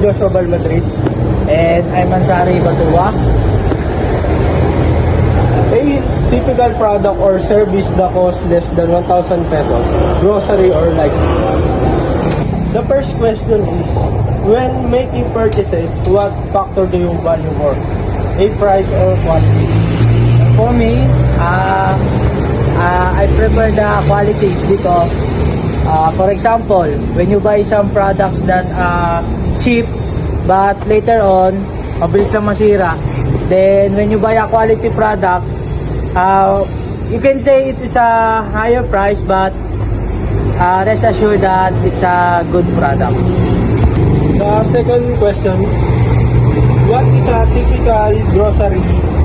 Joshua Balmadrid. And I'm Ansari Batua. A typical product or service that costs less than 1,000 pesos, grocery or like. The first question is, when making purchases, what factor do you value more? A, price or quality? For me, I prefer the qualities because, for example, when you buy some products that are cheap, but later on, mabilis lang masira, then when you buy a quality products, you can say it is a higher price, but rest assured that it's a good product. The second question, what is a typical grocery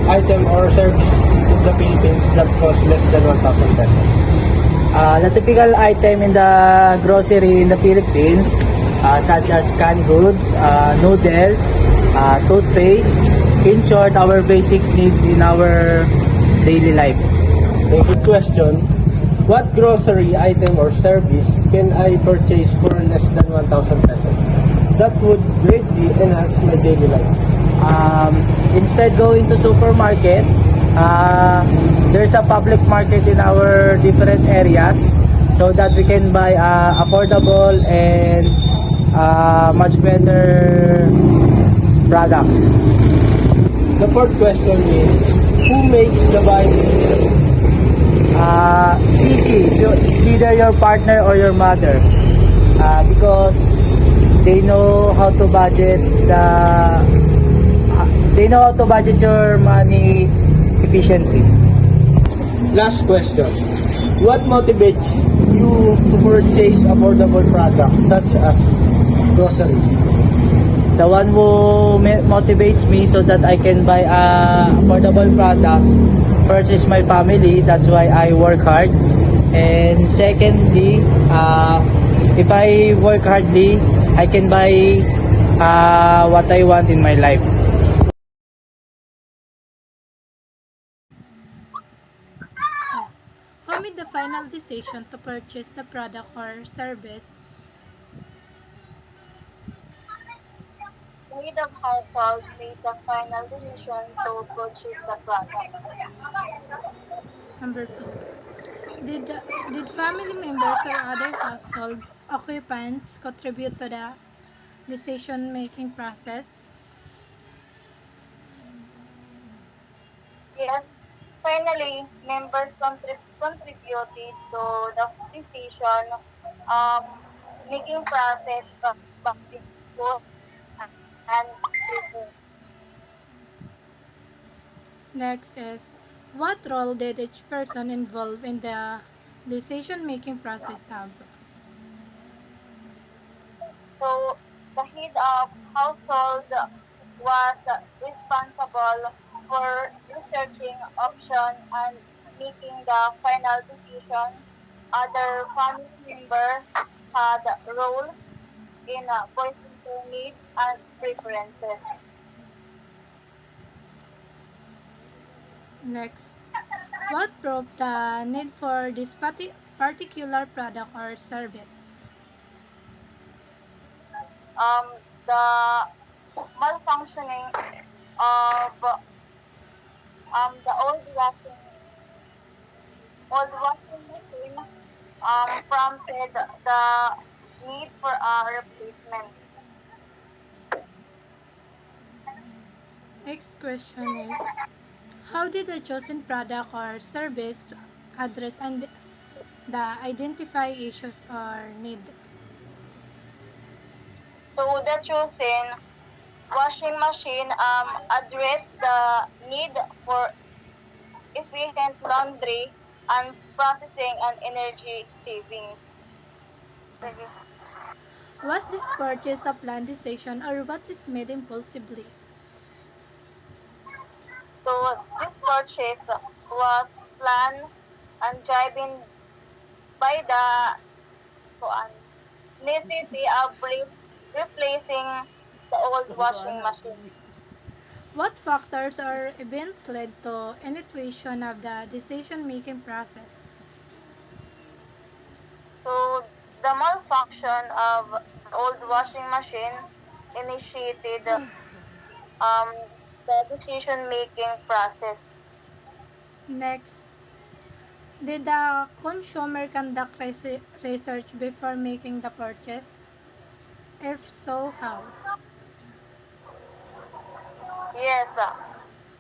item or service in the Philippines that costs less than 1,000 pesos? The typical item in the grocery in the Philippines, such as canned goods, noodles, toothpaste, in short, our basic needs in our daily life. A good question, what grocery item or service can I purchase for less than 1,000 pesos? That would greatly enhance my daily life. Instead going to supermarket, there's a public market in our different areas so that we can buy affordable and much better products. The fourth question is, who makes the buying decision? CC, so it's either your partner or your mother, because they know how to budget your money efficiently. Last question, what motivates you to purchase affordable products such as groceries? The one who motivates me so that I can buy affordable products, first is my family, that's why I work hard. And secondly, if I work hardly, I can buy what I want in my life. Who made the final decision to purchase the product or service? The head of household made the final decision to purchase the product. Number 2. Did family members or other household occupants contribute to the decision-making process? Yes, finally, members contributed to the decision um, making process of buying goods and people. Next is, what role did each person involved in the decision-making process have? So the head of household was responsible for researching options and making the final decision. Other family members had roles in voicing their needs and preferences. Next, what proved the need for this particular product or service? The malfunctioning of the old washing machine prompted the need for a replacement. Next question is, how did the chosen product or service address and the identify issues or need? So the chosen washing machine addressed the need for efficient laundry and processing and energy savings. Was this purchase a planned decision or what is made impulsively? So this purchase was planned and driven by the kuan, necessity of replacing the old washing machine. What factors or events led to initiation of the decision-making process? So the malfunction of the old washing machine initiated the decision-making process. Next, did the consumer conduct research before making the purchase? If so, how? Yes,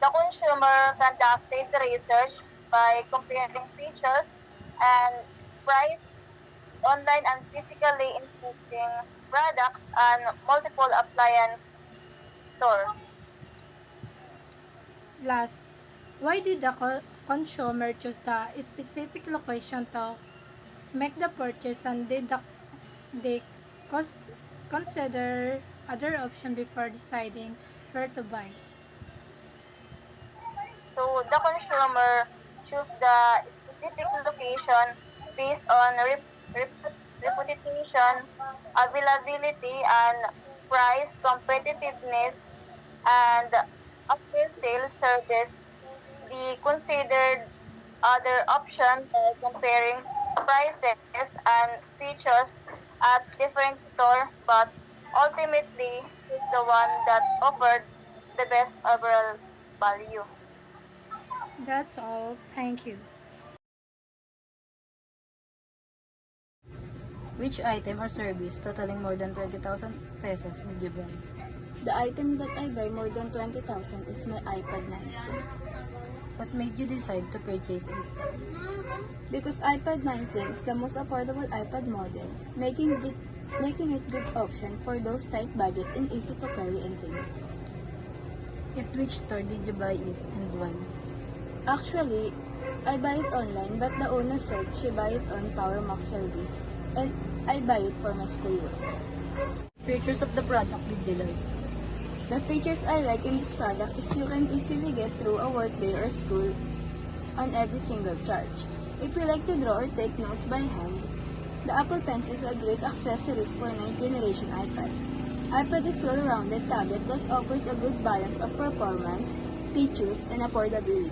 the consumer conducted research by comparing features and price online and physically inspecting products and multiple appliance stores. Last, why did the consumer choose the specific location to make the purchase, and did they cons- consider other options before deciding where to buy? So the consumer choose the specific location based on reputation, availability, and price competitiveness, and after sales service. They considered other options by comparing prices and features at different stores, but ultimately choose the one that offered the best overall value. That's all. Thank you. Which item or service totaling more than 20,000 pesos did you buy? The item that I buy more than 20,000 is my iPad 19. What made you decide to purchase it? Because iPad 19 is the most affordable iPad model, making it good option for those tight budget and easy to carry and to use. At which store did you buy it and why? Actually, I buy it online, but the owner said she buy it on PowerMax service, and I buy it for my school works. Features of the product did you like? The features I like in this product is you can easily get through a workday or school on every single charge. If you like to draw or take notes by hand, the Apple Pencil is a great accessories for 9th generation iPad. iPad is a well-rounded tablet that offers a good balance of performance, features, and affordability.